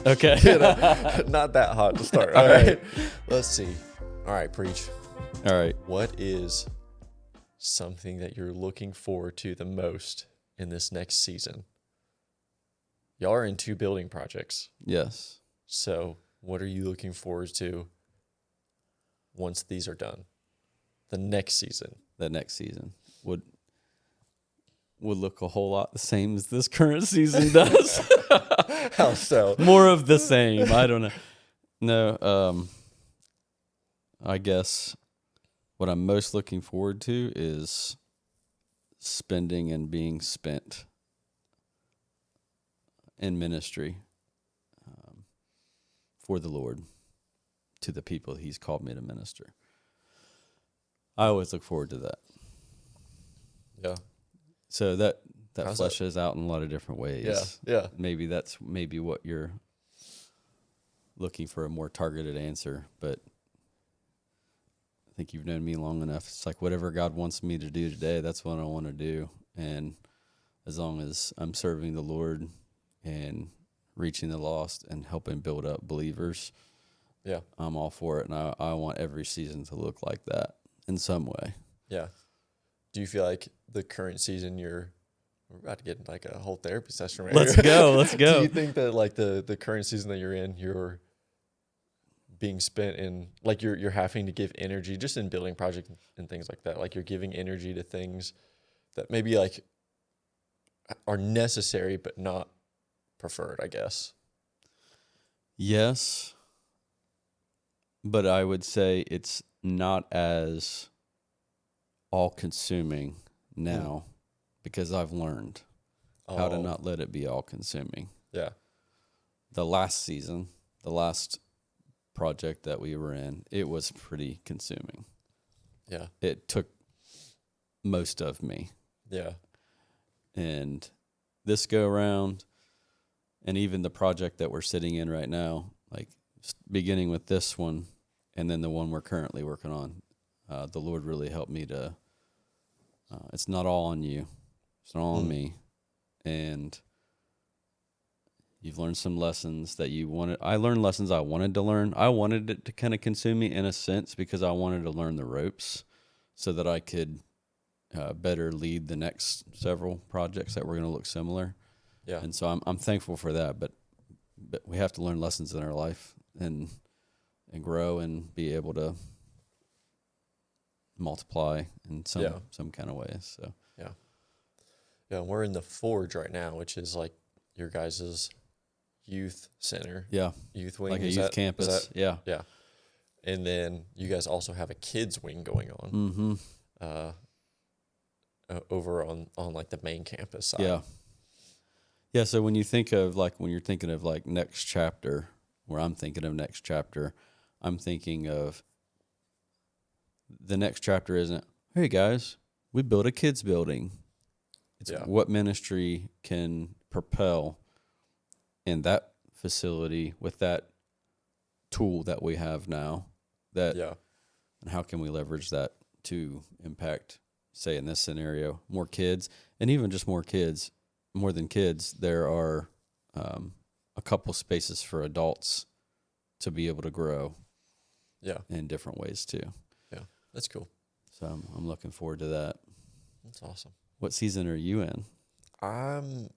Okay. Not that hot to start. All All right. right. Let's see. All right, preach. All right. What is something that you're looking forward to the most in this next season? Y'all are in 2 building projects. Yes. So what are you looking forward to once these are done? The next season. That next season would look a whole lot the same as this current season does. How so? More of the same. I don't know. No, I guess what I'm most looking forward to is spending and being spent in ministry for the Lord to the people He's called me to minister. I always look forward to that. Yeah. So that How's fleshes out in a lot of different ways. Yeah. Maybe that's what you're looking for, a more targeted answer, but I think you've known me long enough. It's like whatever God wants me to do today, that's what I want to do. And as long as I'm serving the Lord and reaching the lost and helping build up believers, Yeah. I'm all for it. And I want every season to look like that in some way. Yeah. Do you feel like the current season we're about to get like a whole therapy session right Let's here. go. Do you think that like the current season that you're in, you're being spent in, like you're having to give energy just in building projects and things like that? Like you're giving energy to things that maybe like are necessary but not preferred, I guess. Yes, but I would say it's not as all-consuming now because I've learned how to not let it be all-consuming. Yeah. The last season, the last project that we were in, it was pretty consuming. Yeah. It took most of me. Yeah. And this go around, and even the project that we're sitting in right now, like beginning with this one and then the one we're currently working on, the Lord really helped me to, it's not all on you. It's not all on me. And you've learned some lessons that you wanted. I learned lessons I wanted to learn. I wanted it to kind of consume me in a sense because I wanted to learn the ropes so that I could better lead the next several projects that were going to look similar. Yeah. And so I'm thankful for that, but we have to learn lessons in our life and grow and be able to multiply in some kind of ways. So yeah, we're in the Forge right now, which is like your guys' youth center. yeah, Youth wing. like a Is youth that- campus. is that- Yeah. Yeah. And then you guys also have a kids wing going on. Mm-hmm. Over on like the main campus side. Yeah. Yeah. So when you're thinking of like next chapter, where I'm thinking of next chapter, I'm thinking of the next chapter isn't, hey guys, we built a kids building. It's what ministry can propel in that facility with that tool that we have now, and how can we leverage that to impact, say in this scenario, more kids, and even just more than kids, there are a couple spaces for adults to be able to grow in different ways too. Yeah, that's cool. So I'm looking forward to that. That's awesome. What season are you in? I'm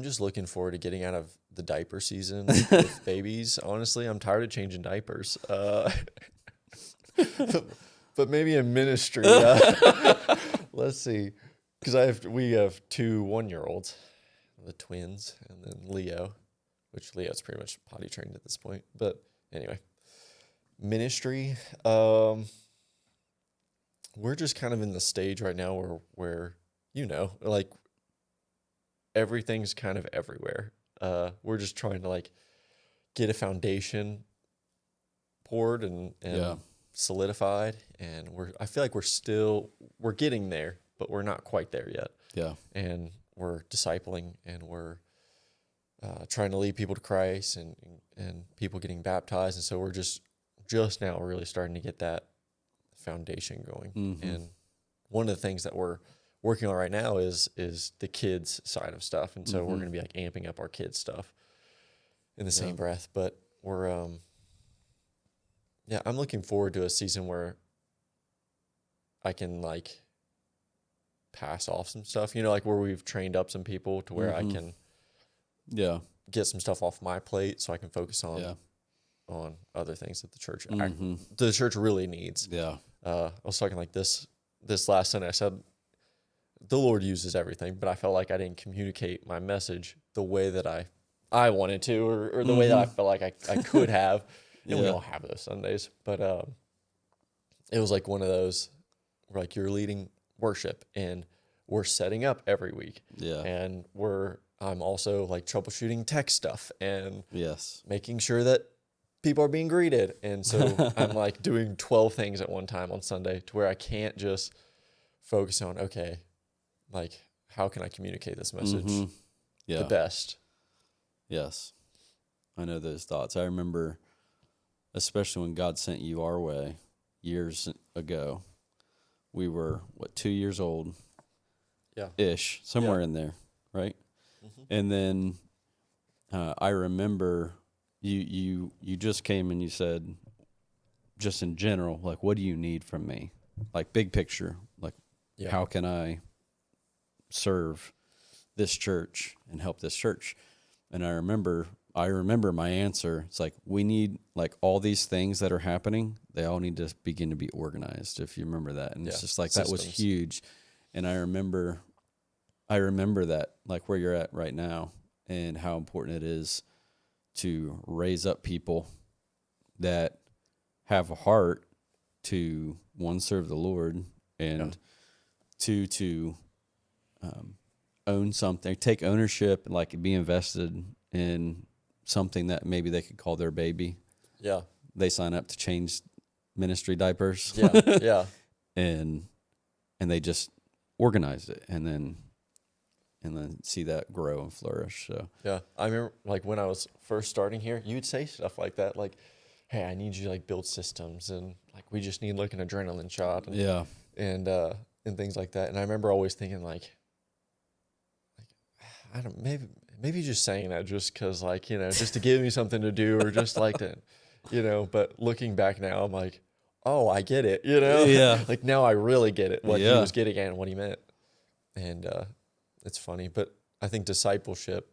just looking forward to getting out of the diaper season with babies. Honestly, I'm tired of changing diapers. But maybe in ministry, let's see, because we have 2 1-year-olds, the twins, and then Leo, which Leo's pretty much potty trained at this point. But anyway, ministry, we're just kind of in the stage right now where like everything's kind of everywhere. We're just trying to like get a foundation poured and solidified, and I feel like we're getting there, but we're not quite there yet. Yeah. And we're discipling, and we're trying to lead people to Christ and people getting baptized. And so we're just now really starting to get that foundation going. Mm-hmm. And one of the things that we're working on right now is the kids side of stuff. And so we're going to be like amping up our kids stuff. in the same Yeah. breath. But we're yeah, I'm looking forward to a season where I can like pass off some stuff, like where we've trained up some people to where I Mm-hmm. can Yeah. get some stuff off my plate so I can focus Yeah. on other things that Mm-hmm. the church really needs. Yeah. I was talking like this last Sunday. I said the Lord uses everything, but I felt like I didn't communicate my message the way that I wanted to, or the way that I Mm-hmm. felt like I could have. And we Yeah. all have those Sundays, but it was like one of those where like you're leading worship and we're setting up every week, Yeah. and I'm also like troubleshooting tech stuff and Yes. making sure that people are being greeted. And so I'm like doing 12 things at one time on Sunday to where I can't just focus on, okay, like how can I communicate this message Mm-hmm. the Yeah. best? Yes. I know those thoughts. I remember, especially when God sent you our way years ago. We were, 2 years old Yeah. ish, somewhere in there, right? Mm-hmm. And then I remember you just came and you said, just in general, like, what do you need from me? Like, big picture, like, Yeah. how can I serve this church and help this church? And I remember my answer. It's like, we need, like, all these things that are happening, they all need to begin to be organized, if you remember that. And it's Yeah. just like, that was Systems. huge. And I remember that, like, where you're at right now and how important it is to raise up people that have a heart to, one, serve the Lord, and two, to own something, take ownership, and like be invested in something that maybe they could call their baby. Yeah. They sign up to change ministry diapers. Yeah. Yeah. and they just organize it, and then see that grow and flourish. So Yeah. I remember like when I was first starting here, you would say stuff like that, like, hey, I need you to like build systems, and like we just need like an adrenaline shot, yeah, and things like that. And I remember always thinking like I don't, maybe just saying that just because like, just to give me something to do, or just like to, but looking back now, I'm like, oh, I get it, yeah, like now I really get it, what he yeah, was getting at and what he meant. And it's funny, but I think discipleship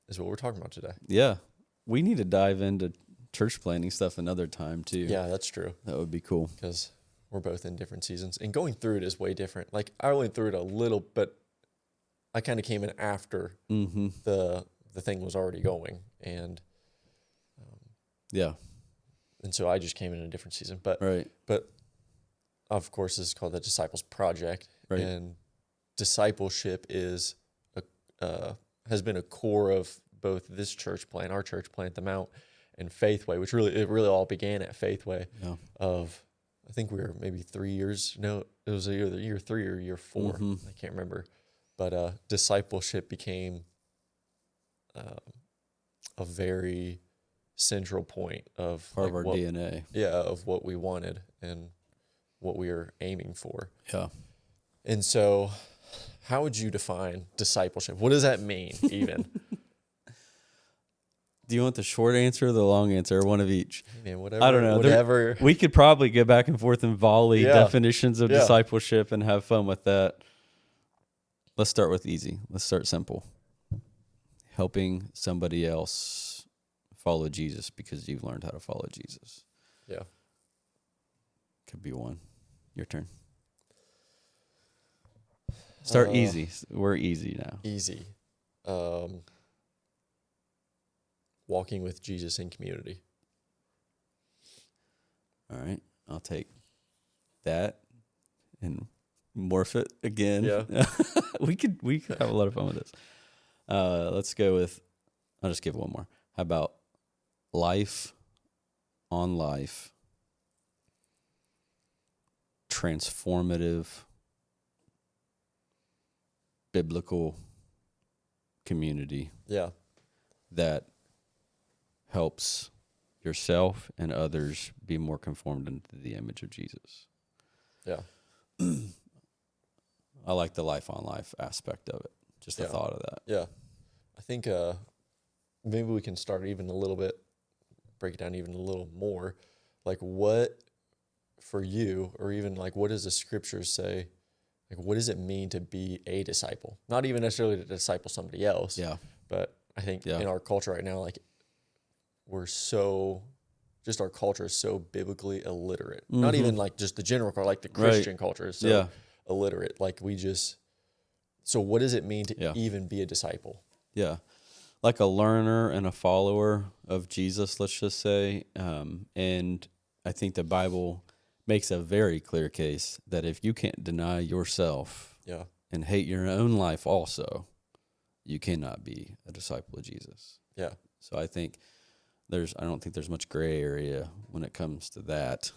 is what we're talking about today. yeah. We need to dive into church planning stuff another time too. Yeah, that's true, That would be cool. because we're both in different seasons, and going through it is way different. Like I went through it a little, but I kind of came in after Mm-hmm. the thing was already going, Yeah. and so I just came in a different season. But Right. of course, this is called the Disciples Project, Right. and discipleship is has been a core of both this church plant, our church plant, the Mount, and Faithway, which it really all began at Faithway. Yeah. I think we were maybe 3 years. No, it was either year 3 or year 4. Mhm. I can't remember. But discipleship became a very central point of Part like of our what, DNA. yeah, of what we wanted and what we were aiming for. Yeah. And so, how would you define discipleship? What does that mean, even? Do you want the short answer or the long answer, or one of each? Hey man, whatever. I don't know. Whatever. We could probably go back and forth and volley Yeah. definitions of Yeah. discipleship and have fun with that. Let's start with easy. Let's start simple. Helping somebody else follow Jesus because you've learned how to follow Jesus. Yeah. Could be one. Your turn. Start easy. We're easy now. Easy. Walking with Jesus in community. All right. I'll take that and morph it again. Yeah. we could have a lot of fun with this. Let's go with, I'll just give one more. How about life on life, transformative, biblical community Yeah. that helps yourself and others be more conformed into the image of Jesus. Yeah. I like the life on life aspect of it. Just the Yeah. thought of that. Yeah. I think maybe we can start even a little bit, break it down even a little more. Like, what for you, or even like, what does the scriptures say? Like, what does it mean to be a disciple? Not even necessarily to disciple somebody else, Yeah. but I think Yeah. in our culture right now, like, we're so, just our culture is so biblically illiterate. Not Mm-hmm. even like just the general culture, like the Right. Christian culture is so Yeah. illiterate. Like, so what does it mean to Yeah. even be a disciple? Yeah. Like a learner and a follower of Jesus, let's just say. And I think the Bible makes a very clear case that if you can't deny yourself Yeah. and hate your own life also, you cannot be a disciple of Jesus. Yeah. So I think I don't think there's much gray area when it comes to that.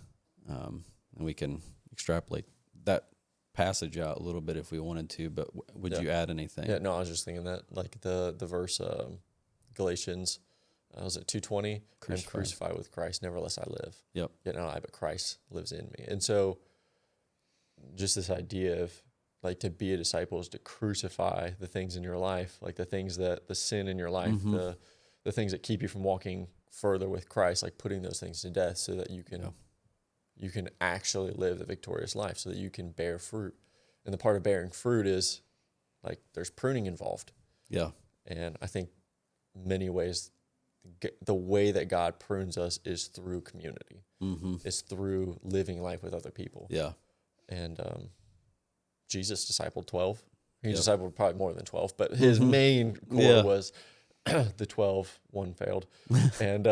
And we can extrapolate that passage out a little bit if we wanted to, but would Yeah. you add anything? Yeah. No, I was just thinking that, like, the verse, Galatians, was it 2:20? I'm crucified with Christ, nevertheless I live. Yep. Yet not I, but Christ lives in me. And so just this idea of, like, to be a disciple is to crucify the things in your life, like the sin in your life, Mm-hmm. the things that keep you from walking further with Christ, like putting those things to death so that you can actually live the victorious life, so that you can bear fruit. And the part of bearing fruit is, like, there's pruning involved. Yeah. And I think many ways, the way that God prunes us is through community. Mm-hmm. It's through living life with other people. Yeah. And Jesus discipled 12. He Yep. discipled probably more than 12, but his Mm-hmm. main core Yeah. was the 12. One failed. and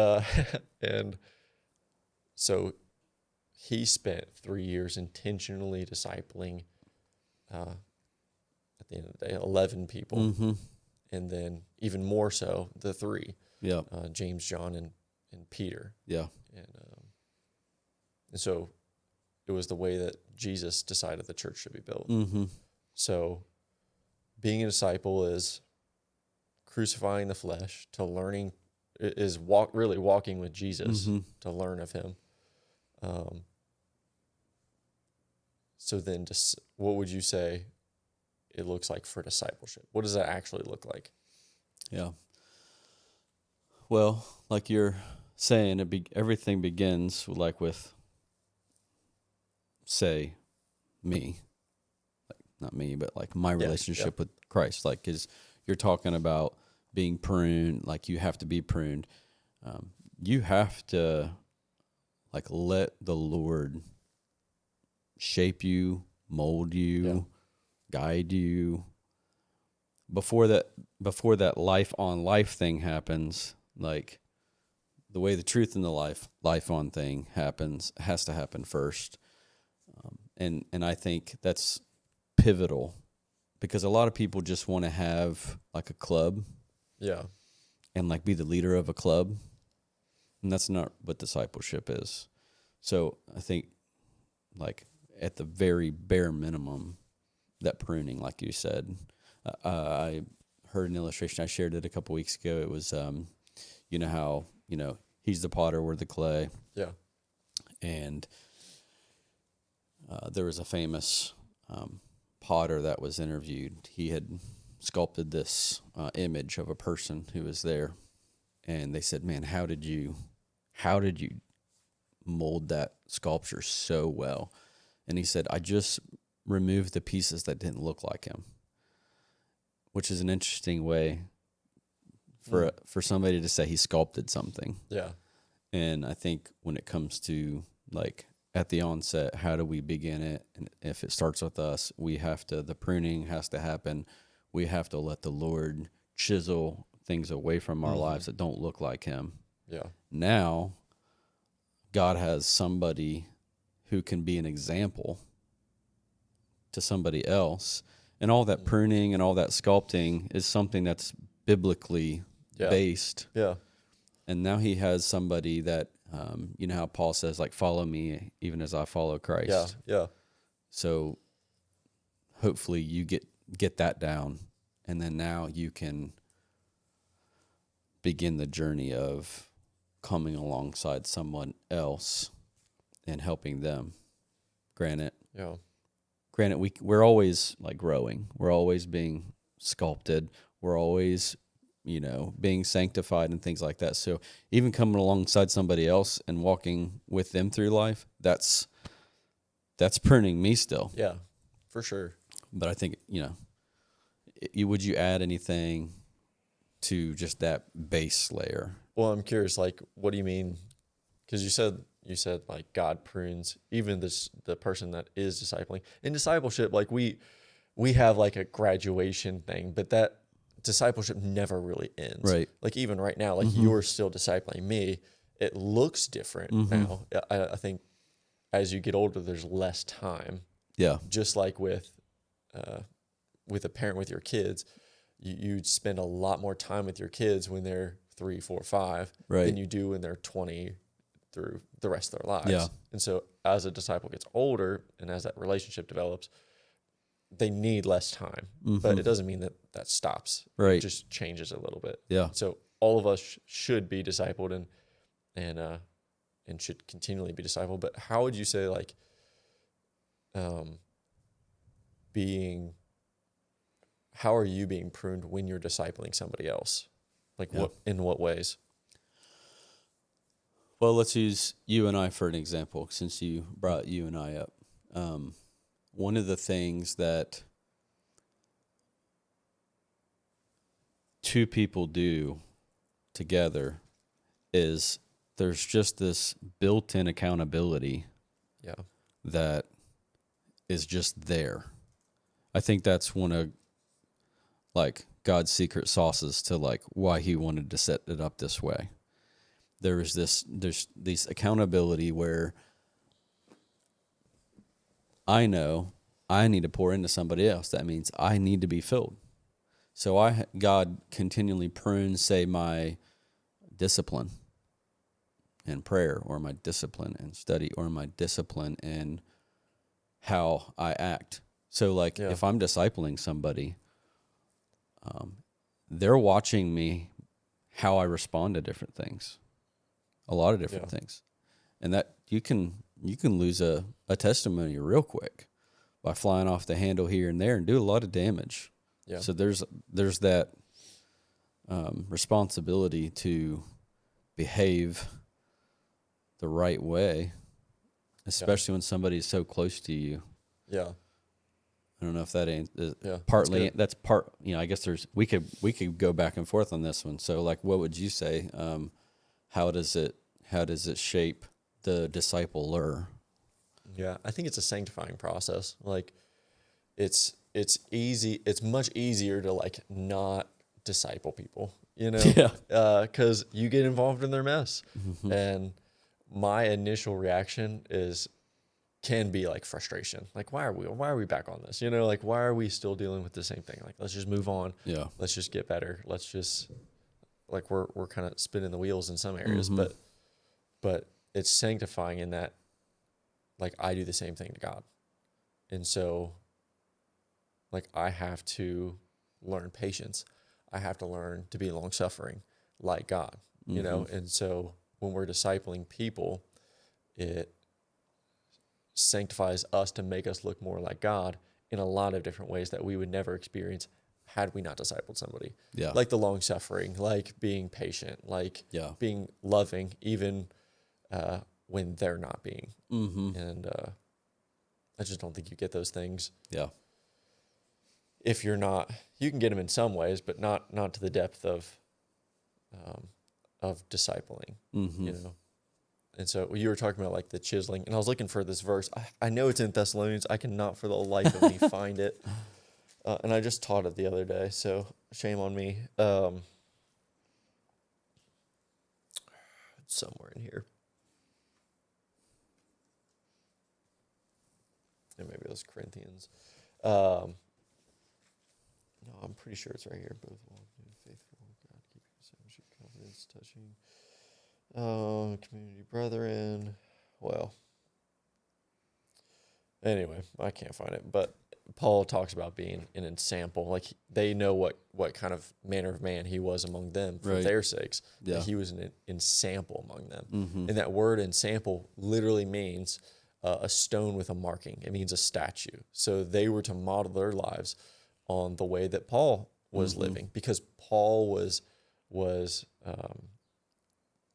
and so he spent 3 years intentionally discipling, at the end of the day, 11 people. Mm-hmm. And then even more so, the three, Yeah. James, John, and Peter. Yeah. And so it was the way that Jesus decided the church should be built. Mm-hmm. So being a disciple is crucifying the flesh, to learning, is really walking with Jesus, Mm-hmm. to learn of him. So then what would you say it looks like for discipleship? What does that actually look like? Yeah. Well, like you're saying, everything begins with, say, me, like not me, but like my relationship with Christ. Like, because you're talking about being pruned, like you have to be pruned. You have to, like, let the Lord shape you, mold you, guide you. Before that life on life thing happens, like the way the truth in the life on thing happens has to happen first. And I think that's pivotal, because a lot of people just want to have like a club, and like be the leader of a club, and that's not what discipleship is. So I think, like, at the very bare minimum, that pruning, like you said, I heard an illustration. I shared it a couple weeks ago. It was, you know how, he's the potter, we're the clay. Yeah. And there was a famous potter that was interviewed. He had sculpted this image of a person who was there, and they said, "Man, how did you mold that sculpture so well?" And he said, "I just removed the pieces that didn't look like him," which is an interesting way for somebody to say he sculpted something. Yeah. And I think when it comes to, like, at the onset, how do we begin it? And if it starts with us, the pruning has to happen. We have to let the Lord chisel things away from our lives that don't look like him. Yeah. Now, God has somebody who can be an example to somebody else. And all that pruning and all that sculpting is something that's biblically based. Yeah. And now he has somebody that, you know how Paul says, like, follow me even as I follow Christ. Yeah. Yeah. So hopefully you get that down, and then now you can begin the journey of coming alongside someone else and helping them. Granted, we're always, like, growing. We're always being sculpted. We're always being sanctified and things like that. So even coming alongside somebody else and walking with them through life, that's pruning me still. Yeah, for sure. But I think, would you add anything to just that base layer? Well, I'm curious, like, what do you mean? Because you said like God prunes even the person that is discipling. In discipleship, like we have like a graduation thing, but that discipleship never really ends. Right. Like even right now, like you're still discipling me. It looks different now. I think as you get older, there's less time. Yeah. Just like with a parent with your kids, you spend a lot more time with your kids when they're 3, 4, 5 Right. than you do when they're 20 through the rest of their lives. Yeah. And so as a disciple gets older and as that relationship develops, they need less time. But it doesn't mean that that stops. Right. It just changes a little bit. Yeah. So all of us should be discipled and should continually be discipled. But how would you say like how are you being pruned when you're discipling somebody else? Like in what ways? Well, let's use you and I for an example, since you brought you and I up. One of the things that two people do together is there's just this built-in accountability Yeah. that is just there. I think that's one of like God's secret sauces to like why he wanted to set it up this way. There's this accountability where I know I need to pour into somebody else. That means I need to be filled. So God continually prunes, say, my discipline in prayer, or my discipline in study, or my discipline in how I act. So like if I'm discipling somebody, they're watching me, how I respond to different things, a lot of different things. And that you can lose a testimony real quick by flying off the handle here and there and do a lot of damage. Yeah. So there's that responsibility to behave the right way, especially when somebody is so close to you. Yeah. I don't know if that ain't partly that's part. I guess we could go back and forth on this one. So like, what would you say? How does it shape the discipler? Yeah, I think it's a sanctifying process. Like it's easy. It's much easier to like not disciple people, because you get involved in their mess. And my initial reaction can be like frustration. Like, why are we back on this? Like, why are we still dealing with the same thing? Like, let's just move on. Yeah. Let's just get better. Let's just like, we're kind of spinning the wheels in some areas, but it's sanctifying in that, like, I do the same thing to God. And so like, I have to learn patience. I have to learn to be long suffering like God, And so when we're discipling people, it sanctifies us to make us look more like God in a lot of different ways that we would never experience had we not discipled somebody. Yeah. Like the long suffering, like being patient, like being loving, even when they're not being. And I just don't think you get those things. Yeah. If you're not, you can get them in some ways, but not to the depth of discipling, And so you were talking about like the chiseling, and I was looking for this verse. I know it's in Thessalonians. I cannot for the life of me find it. And I just taught it the other day, so shame on me. It's somewhere in here. And maybe it was Corinthians. No, I'm pretty sure it's right here. Both faithful, God, keep your confidence, touching. Community brethren. Well, anyway, I can't find it. But Paul talks about being an ensample. Like they know what kind of manner of man he was among them for their sakes. Yeah. He was an ensample among them. And that word ensample literally means a stone with a marking. It means a statue. So they were to model their lives on the way that Paul was living, because Paul was was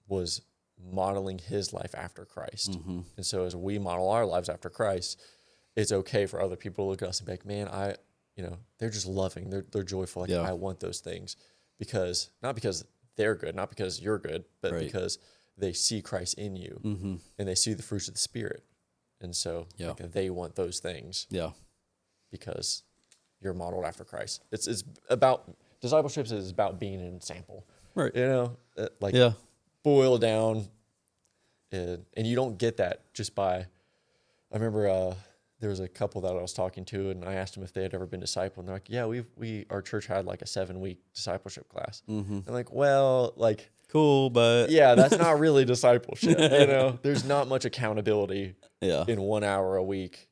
was modeling his life after Christ. Mm-hmm. And so as we model our lives after Christ, it's okay for other people to look at us and be like, man, they're just loving, they're joyful. Like, Yeah. I want those things, because not because they're good, not because you're good, but Right. because they see Christ in you, Mm-hmm. and they see the fruits of the Spirit. And so Yeah. like, they want those things Yeah. because you're modeled after Christ. It's about, discipleship is about being an example, Right. like Yeah. boil down. And you don't get that just by, I remember there was a couple that I was talking to, and I asked them if they had ever been discipled, and they're like, yeah, our church had like a 7-week discipleship class. Mm-hmm. I'm like, well, like, Cool, but yeah, that's not really discipleship. There's not much accountability yeah. in 1 hour a week,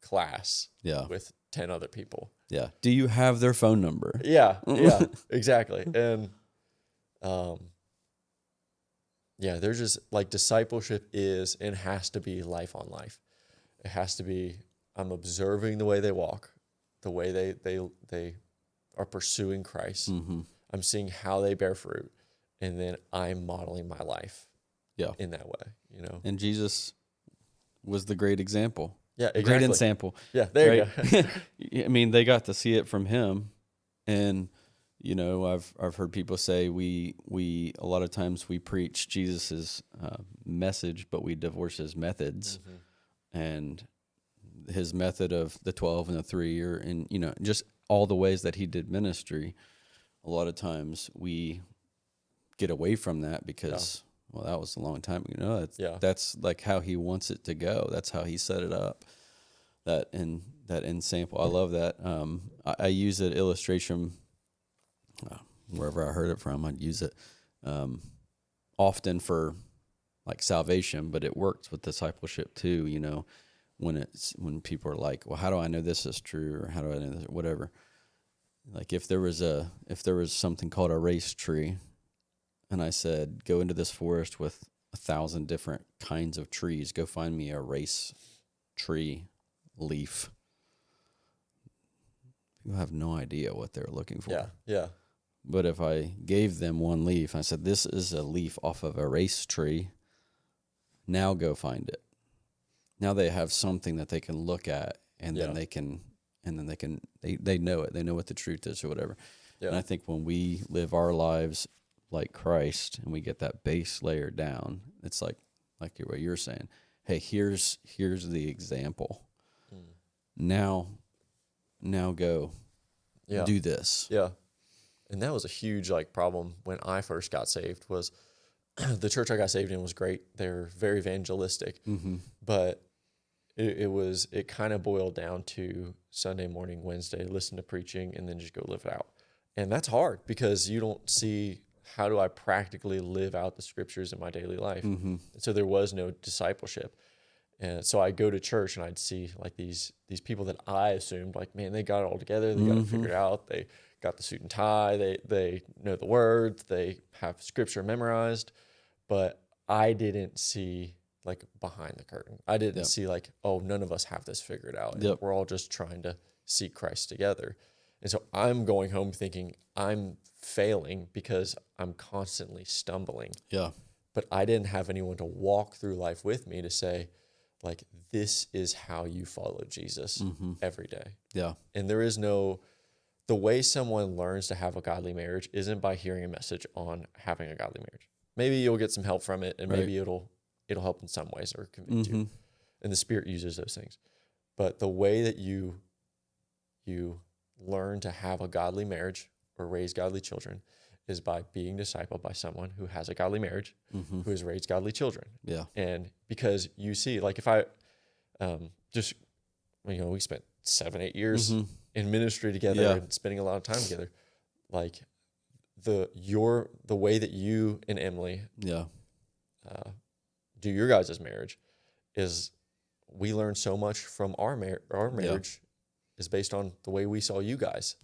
class Yeah. with 10 other people. Yeah. Do you have their phone number? Yeah, exactly. And there's just like, discipleship is and has to be life on life. It has to be, I'm observing the way they walk, the way they are pursuing Christ. Mm-hmm. I'm seeing how they bear fruit, and then I'm modeling my life in that way, And Jesus was the great example. Yeah, exactly. Great example. Yeah, there you go. I mean, they got to see it from him. And, I've heard people say we a lot of times we preach Jesus's message, but we divorce his methods. Mm-hmm. And his method of the 12 and the 3, or just all the ways that he did ministry. A lot of times we get away from that because, well, that was a long time ago. That's like how he wants it to go. That's how he set it up. That in sample, I love that. I use an illustration wherever I heard it from. I'd use it often for like salvation, but it works with discipleship too. When people are like, well, how do I know this is true, or how do I know this, or whatever. Like if there was something called a race tree, and I said, go into this forest with 1,000 different kinds of trees, go find me a race tree leaf. People have no idea what they're looking for. Yeah. But if I gave them one leaf, I said, this is a leaf off of a race tree. Now go find it. Now they have something that they can look at, and then they know it. They know what the truth is or whatever. Yeah. And I think when we live our lives like Christ and we get that base layer down, it's like what you're saying. Hey, here's the example. Now go do this. Yeah. And that was a huge problem when I first got saved. Was the church I got saved in was great. They're very evangelistic, but it kind of boiled down to Sunday morning, Wednesday, listen to preaching, and then just go live it out. And that's hard because you don't see, how do I practically live out the scriptures in my daily life? Mm-hmm. So there was no discipleship. And so I'd go to church and I'd see like these people that I assumed like, man, they got it all together. They got it figured out. They got the suit and tie. They know the words. They have scripture memorized. But I didn't see like behind the curtain. I didn't see like, oh, none of us have this figured out. We're all just trying to seek Christ together. And so I'm going home thinking I'm failing because I'm constantly stumbling. Yeah. But I didn't have anyone to walk through life with me to say, like, this is how you follow Jesus every day. Yeah. And there is the way someone learns to have a godly marriage isn't by hearing a message on having a godly marriage. Maybe you'll get some help from it, and maybe it'll help in some ways or convict you. And the Spirit uses those things. But the way that you learn to have a godly marriage or raise godly children is by being discipled by someone who has a godly marriage, who has raised godly children. Yeah. And because you see, like if I we spent 7-8 years in ministry together and spending a lot of time together, like the way that you and Emily do your guys' marriage is, we learn so much from our marriage is based on the way we saw you guys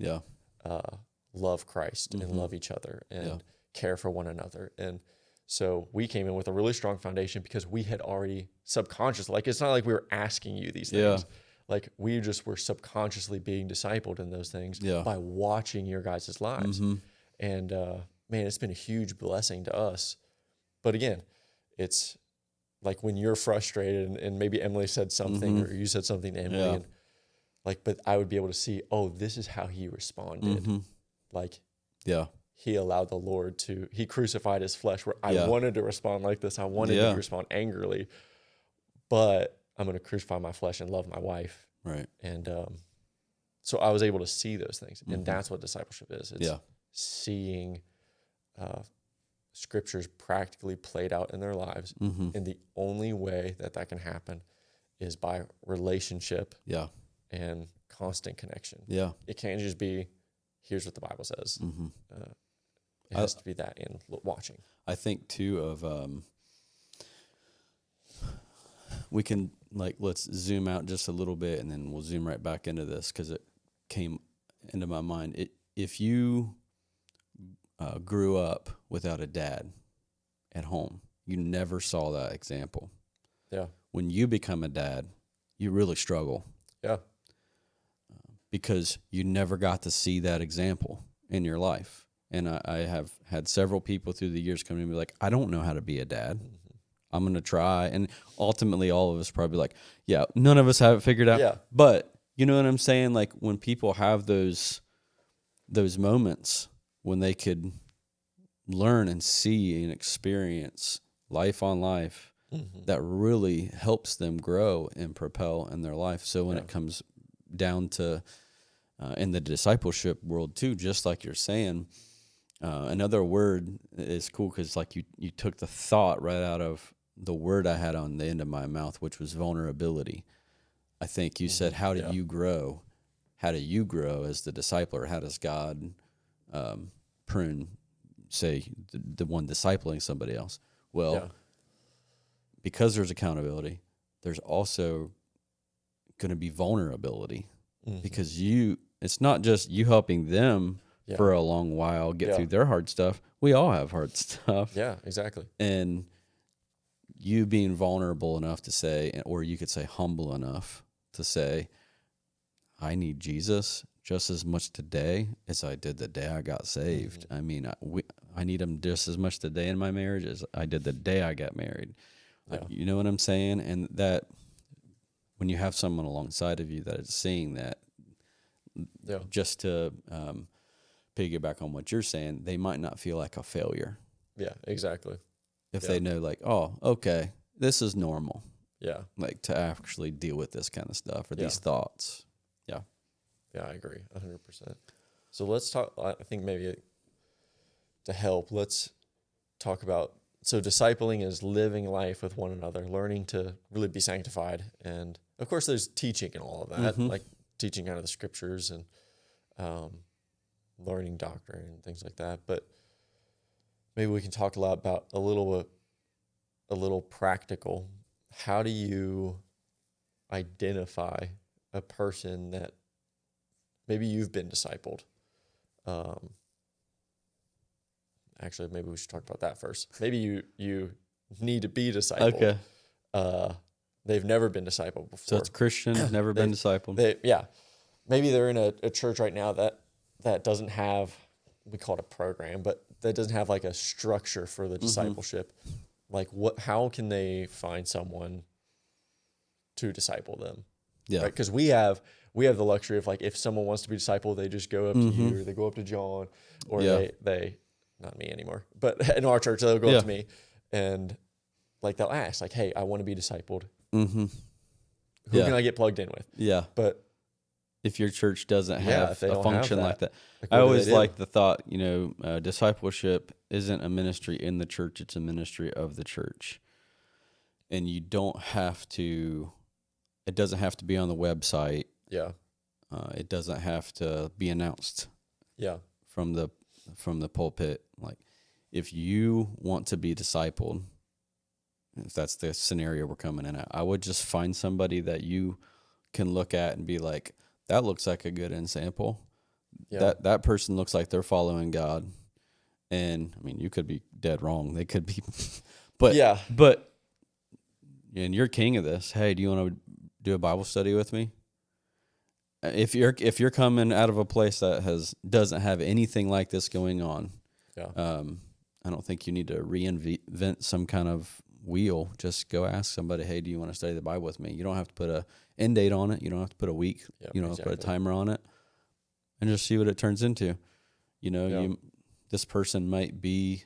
love Christ and love each other and care for one another. And so we came in with a really strong foundation because we had already subconsciously, like, it's not like we were asking you these things. Like we just were subconsciously being discipled in those things Yeah. by watching your guys' lives. Mm-hmm. And man, it's been a huge blessing to us. But again, it's like when you're frustrated and maybe Emily said something or you said something to Emily, Yeah. and like, but I would be able to see, oh, this is how he responded. Like Yeah. he allowed the Lord to, he crucified his flesh where I Yeah. wanted to respond like this. I wanted Yeah. to respond angrily, but I'm going to crucify my flesh and love my wife. Right. And so I was able to see those things. And that's what discipleship is. It's Yeah. seeing scriptures practically played out in their lives. And the only way that that can happen is by relationship Yeah. and constant connection. Yeah. It can't just be, here's what the Bible says. It has to be that in watching. I think too of we can let's zoom out just a little bit and then we'll zoom right back into this because it came into my mind. If you grew up without a dad at home, you never saw that example. Yeah. When you become a dad, you really struggle. Yeah. Because you never got to see that example in your life. And I have had several people through the years come to me and be like, I don't know how to be a dad. I'm going to try. And ultimately, all of us probably like, yeah, none of us have it figured out. Yeah. But you know what I'm saying? Like when people have those moments when they could learn and see and experience life on life, that really helps them grow and propel in their life. So when it comes down to in the discipleship world too, just like you're saying, another word is cool because like you took the thought right out of the word I had on the end of my mouth, which was vulnerability. I think you said, how did you grow? How do you grow as the discipler? How does God prune, say, the one discipling somebody else? Well, because there's accountability, there's also going to be vulnerability because it's not just you helping them for a long while get through their hard stuff. We all have hard stuff. Yeah, exactly. And you being vulnerable enough to say, or you could say humble enough to say, I need Jesus just as much today as I did the day I got saved. I mean, I need him just as much today in my marriage as I did the day I got married. You know what I'm saying? And that when you have someone alongside of you that is seeing that, just to piggyback on what you're saying, they might not feel like a failure. Yeah, exactly. If they know like, oh, okay, this is normal. Yeah. Like to actually deal with this kind of stuff or these thoughts. Yeah. Yeah, I agree 100%. So let's talk, I think maybe to help, let's talk about, so discipling is living life with one another, learning to really be sanctified. And of course there's teaching and all of that, like teaching out of the scriptures and learning doctrine and things like that. But maybe we can talk a lot about a little practical. How do you identify a person that maybe you've been discipled? Actually, maybe we should talk about that first. Maybe you need to be discipled. Okay. They've never been discipled before. So it's Christian, never been discipled. Maybe they're in a church right now that doesn't have, we call it a program, but that doesn't have like a structure for the discipleship. Like how can they find someone to disciple them? Yeah. Right? Because we have the luxury of like, if someone wants to be discipled, they just go up to you or they go up to John or they not me anymore, but in our church, they'll go up to me and like, they'll ask like, hey, I want to be discipled. Who can I get plugged in with? Yeah. But if your church doesn't have a function like that, I always like the thought, discipleship isn't a ministry in the church. It's a ministry of the church. And you don't have to, it doesn't have to be on the website. Yeah. It doesn't have to be announced. Yeah. From the pulpit. Like if you want to be discipled, if that's the scenario we're coming in at, I would just find somebody that you can look at and be like, that looks like a good example. Yeah. That person looks like they're following God. And I mean, you could be dead wrong. They could be, but and you're king of this. Hey, do you want to do a Bible study with me? if you're coming out of a place that doesn't have anything like this going on, Yeah. I don't think you need to reinvent some kind of wheel. Just go ask somebody, hey, do you want to study the Bible with me? You don't have to put a end date on it. You don't have to put a week. Yeah, You don't have to put a exactly. timer on it, and just see what it turns into. You know, Yeah. this person might be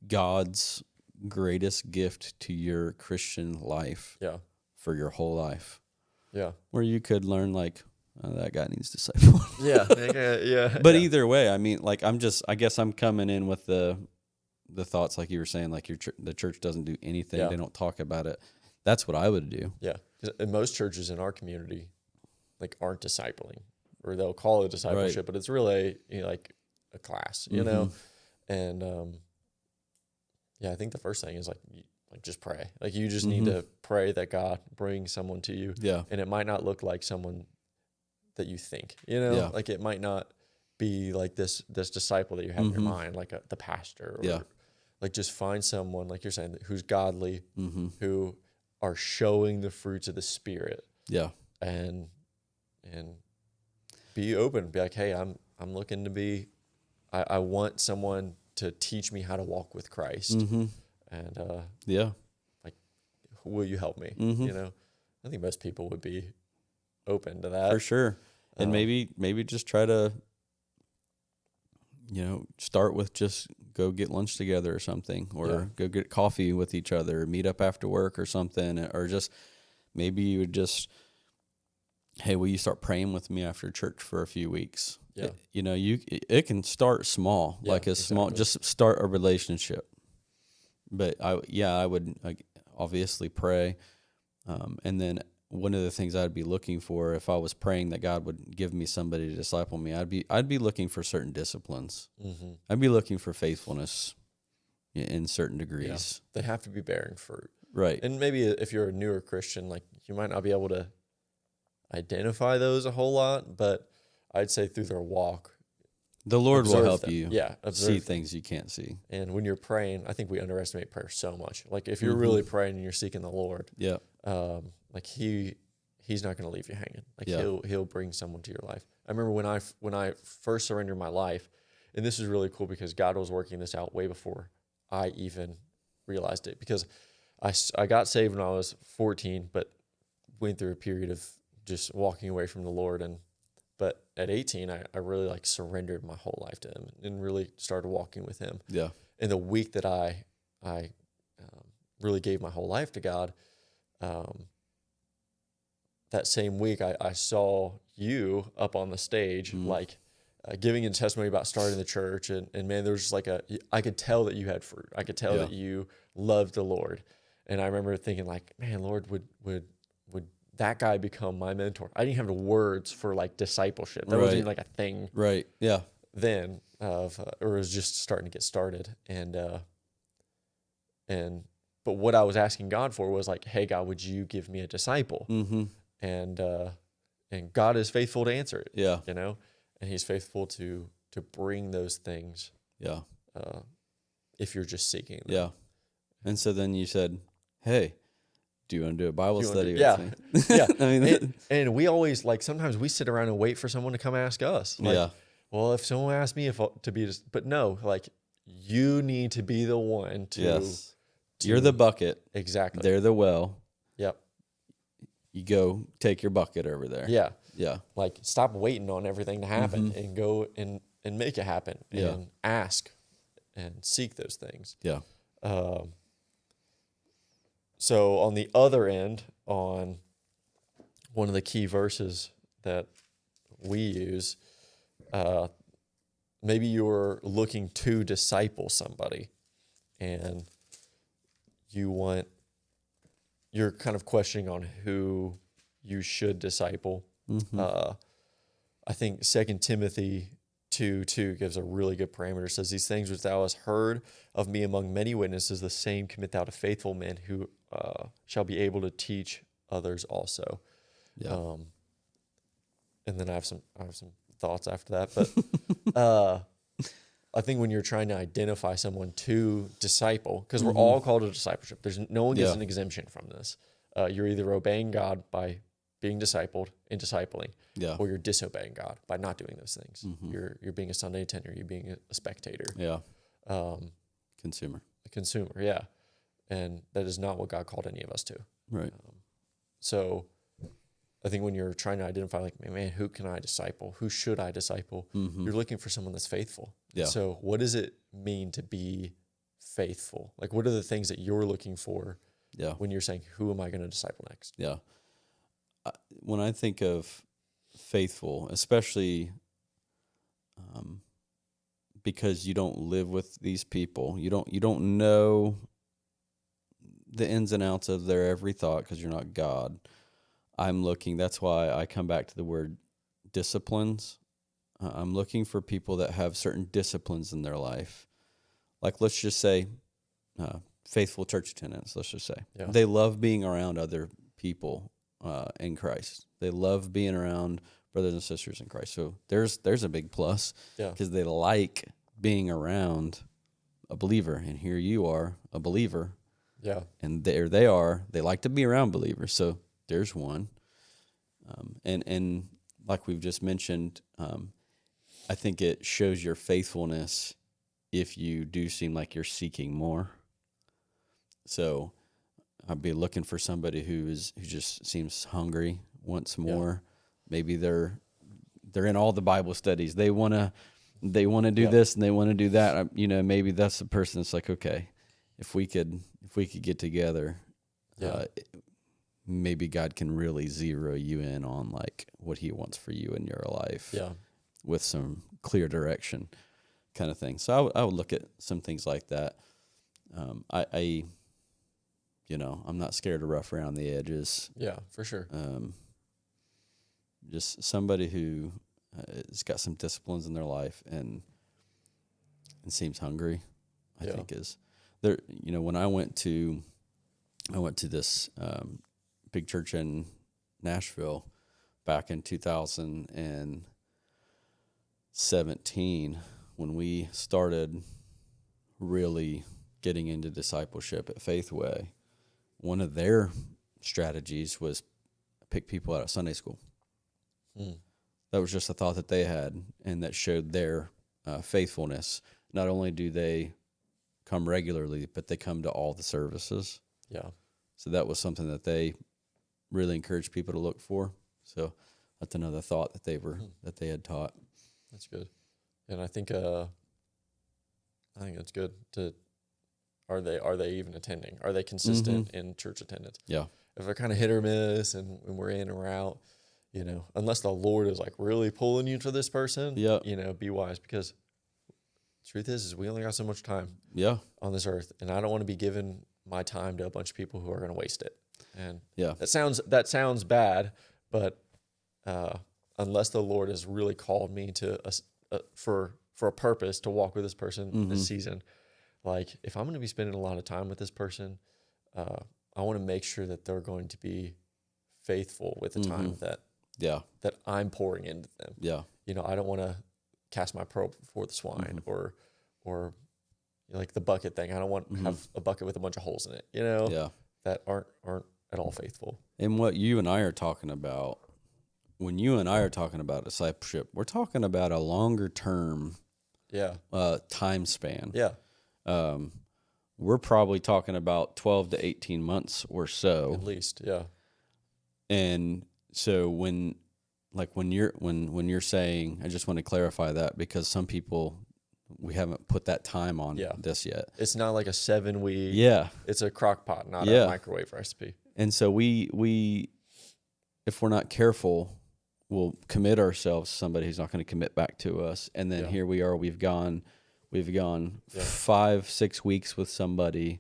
God's greatest gift to your Christian life Yeah. for your whole life. Yeah. Where you could learn like, oh, that guy needs disciple. Yeah. Yeah. But yeah. either way, I mean, like I guess I'm coming in with the thoughts like you were saying, like the church doesn't do anything. Yeah. They don't talk about it. That's what I would do. Yeah. 'Cause in most churches in our community, like, aren't discipling, or they'll call it discipleship, but it's really, like a class, you know? And, yeah, I think the first thing is like just pray. Like, you just need to pray that God brings someone to you. Yeah. And it might not look like someone that you think, you know, Yeah. like it might not be like this disciple that you have in your mind, like the pastor, or like just find someone, like you're saying, who's godly, who are showing the fruits of the Spirit. Yeah. And be open, be like, hey, I'm looking to be, I want someone to teach me how to walk with Christ. And, Yeah. like, will you help me? You know, I think most people would be open to that. For sure. And maybe just try to, start with just go get lunch together or something, or go get coffee with each other, or meet up after work or something, or just maybe you would just, hey, will you start praying with me after church for a few weeks? Yeah. It can start small, Yeah, like small, just start a relationship. But I would obviously pray. And then one of the things I'd be looking for, if I was praying that God would give me somebody to disciple me, I'd be looking for certain disciplines. I'd be looking for faithfulness in certain degrees. They have to be bearing fruit. Right. And maybe if you're a newer Christian, like, you might not be able to identify those a whole lot, but I'd say through their walk, the Lord will help them. You see things you can't see. And when you're praying, I think we underestimate prayer so much. Like, if you're really praying and you're seeking the Lord, like he's not going to leave you hanging. Like, he'll bring someone to your life. I remember when I first surrendered my life, and this is really cool because God was working this out way before I even realized it, because I got saved when I was 14, but went through a period of just walking away from the Lord. But at 18, I really like surrendered my whole life to him and really started walking with him. Yeah. And the week that I really gave my whole life to God, that same week I saw you up on the stage, like giving a testimony about starting the church. And man, there was just like I could tell that you had fruit. I could tell that you loved the Lord. And I remember thinking, like, man, Lord, would that guy become my mentor? I didn't have the words for like discipleship. That wasn't even like a thing. Right. Yeah. Then or it was just starting to get started. But what I was asking God for was like, hey, God, would you give me a disciple? And God is faithful to answer it. Yeah. You know, and he's faithful to bring those things. Yeah. If you're just seeking them. Yeah. And so then you said, hey, do you want to do a Bible study? Yeah. With me? Yeah. I mean, and we always, like, sometimes we sit around and wait for someone to come ask us. Like, well, if someone asked me to be, but no, like, you need to be the one to. Yes. You're the bucket. Exactly. They're the well. Yep. You go take your bucket over there. Yeah. Yeah. Like, stop waiting on everything to happen and go and make it happen and ask and seek those things. Yeah. So on the other end, on one of the key verses that we use, maybe you're looking to disciple somebody and you're kind of questioning on who you should disciple. I think 2 Timothy 2:2 gives a really good parameter. It says, these things which thou hast heard of me among many witnesses, the same commit thou to faithful men who shall be able to teach others also. Yeah. And then I have some thoughts after that. But I think when you're trying to identify someone to disciple, because we're all called to discipleship. No one gets an exemption from this. You're either obeying God by being discipled and discipling, Yeah. or you're disobeying God by not doing those things. Mm-hmm. You're being a Sunday attender, you're being a spectator, Yeah. a Consumer. consumer, yeah. And that is not what God called any of us to. Right. So I think when you're trying to identify, like, man, who can I disciple? Who should I disciple? Mm-hmm. You're looking for someone that's faithful. Yeah. So what does it mean to be faithful? Like, what are the things that you're looking for Yeah. when you're saying, who am I going to disciple next? Yeah. When I think of faithful, especially because you don't live with these people, you don't know the ins and outs of their every thought because you're not God. That's why I come back to the word disciplines. I'm looking for people that have certain disciplines in their life. Like, let's just say, faithful church attendants, let's just say. Yeah. They love being around other people in Christ. They love being around brothers and sisters in Christ. So there's a big plus because they like being around a believer. And here you are, a believer. Yeah. And there they are. They like to be around believers. So there's one. And like we've just mentioned, I think it shows your faithfulness if you do seem like you're seeking more. So I'd be looking for somebody who just seems hungry, wants more. Maybe they're in all the Bible studies. They want to do this and they want to do that. Maybe that's the person that's like, okay, if we could get together, maybe God can really zero you in on like what He wants for you in your life, with some clear direction, kind of thing. So I would look at some things like that. I'm not scared to rough around the edges. Yeah, for sure. Just somebody who has got some disciplines in their life and seems hungry, I think is there. When I went to this big church in Nashville back in 2017, when we started really getting into discipleship at Faithway, one of their strategies was pick people out of Sunday school. That was just a thought that they had, and that showed their faithfulness. Not only do they come regularly, but they come to all the services. Yeah. So that was something that they really encouraged people to look for. So that's another thought that they had taught. That's good. And I think that's good to. Are they even attending? Are they consistent in church attendance? Yeah. If they're kind of hit or miss and we're in or out, unless the Lord is like really pulling you to this person, be wise, because truth is we only got so much time on this earth, and I don't want to be giving my time to a bunch of people who are going to waste it. And that sounds bad, but unless the Lord has really called me to for a purpose to walk with this person this season, like if I'm going to be spending a lot of time with this person, I want to make sure that they're going to be faithful with the time that I'm pouring into them. Yeah. I don't want to cast my pearl before the swine or like the bucket thing. I don't want to have a bucket with a bunch of holes in it, that aren't at all faithful. And what you and I are talking about, when you and I are talking about discipleship, we're talking about a longer term time span. Yeah. We're probably talking about 12 to 18 months or so. At least, yeah. And so when you're saying, I just want to clarify that because some people, we haven't put that time on this yet. It's not like a 7-week. Yeah. It's a crock pot, not a microwave recipe. And so we if we're not careful, we'll commit ourselves to somebody who's not going to commit back to us. And then here we are, we've gone 5-6 weeks with somebody,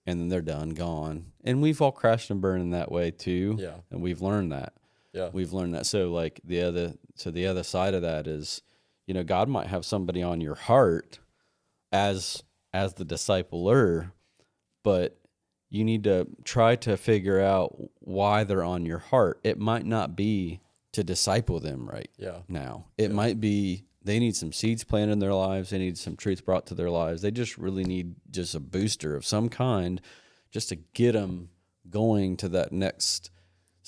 and then they're gone. And we've all crashed and burned in that way too. Yeah. And we've learned that. Yeah. We've learned that. So like the other side of that is, God might have somebody on your heart as the discipler, but you need to try to figure out why they're on your heart. It might not be to disciple them now. It might be they need some seeds planted in their lives. They need some truth brought to their lives. They just really need just a booster of some kind just to get them going to that next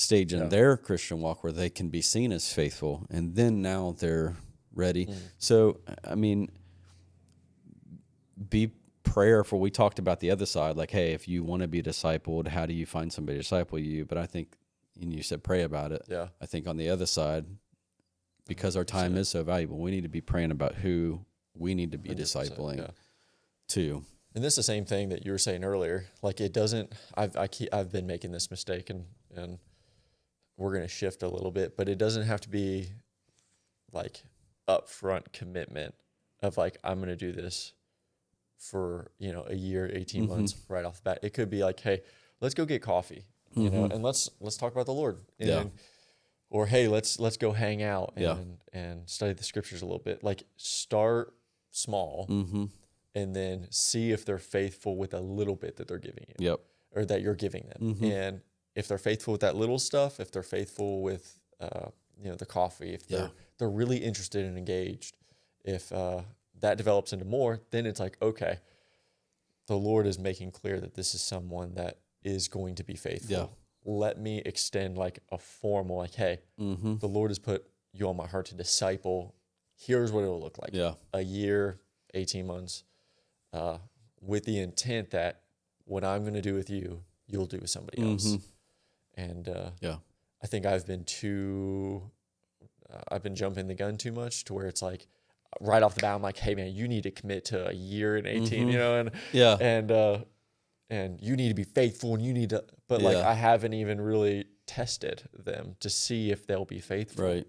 stage in Yeah. their Christian walk where they can be seen as faithful, and then now they're ready. So, I mean, be prayerful. We talked about the other side, like, hey, if you want to be discipled, how do you find somebody to disciple you? But I think, and you said pray about it. Yeah. I think on the other side, because our time 100%. is so valuable, we need to be praying about who we need to be 100%, discipling yeah. too. And this is the same thing that you were saying earlier. Like it doesn't. I've been making this mistake, and we're gonna shift a little bit, but it doesn't have to be like upfront commitment of like I'm gonna do this for a year, 18 months right off the bat. It could be like, hey, let's go get coffee, and let's talk about the Lord, Yeah. or hey, let's go hang out Yeah. and study the scriptures a little bit. Like start small. And then see if they're faithful with a little bit that they're giving you. Yep. Or that you're giving them. And if they're faithful with that little stuff, if they're faithful with the coffee, if they're really interested and engaged, if that develops into more, then it's like, okay, the Lord is making clear that this is someone that is going to be faithful. Yeah. Let me extend like a formal, like, hey, the Lord has put you on my heart to disciple. Here's what it'll look like. Yeah. A year, 18 months. With the intent that what I'm going to do with you, you'll do with somebody else. And I think I've been jumping the gun too much to where it's like right off the bat, I'm like, hey man, you need to commit to a year and 18, and you need to be faithful and you need to, but like I haven't even really tested them to see if they'll be faithful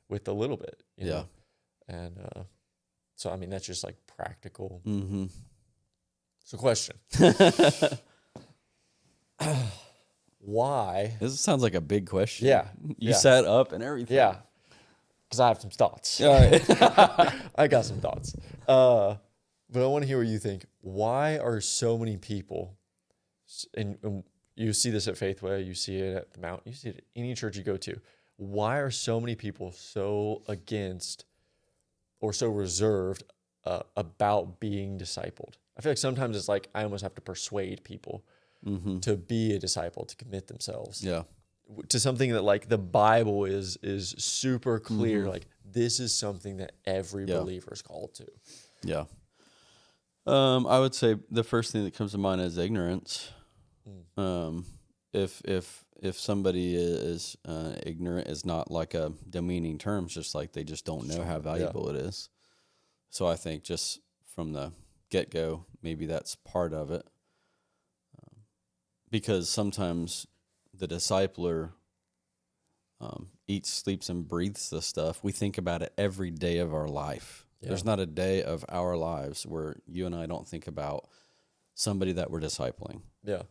with a little bit, you know? And, so, I mean, that's just like practical. So question. Why? This sounds like a big question. Yeah. You sat up and everything. Yeah. Because I have some thoughts. All right. I got some thoughts. But I want to hear what you think. Why are so many people, and you see this at Faithway, you see it at the Mount, you see it at any church you go to. Why are so many people so against or so reserved about being discipled? I feel like sometimes it's like I almost have to persuade people to be a disciple, to commit themselves to something that like the Bible is super clear. Like this is something that every believer is called to. Yeah. I would say the first thing that comes to mind is ignorance. If somebody is ignorant, is not like a demeaning term, it's just like they just don't know how valuable it is. So I think just from the get-go, maybe that's part of it. Because sometimes the discipler eats, sleeps, and breathes this stuff. We think about it every day of our life. Yeah. There's not a day of our lives where you and I don't think about somebody that we're discipling. Yeah.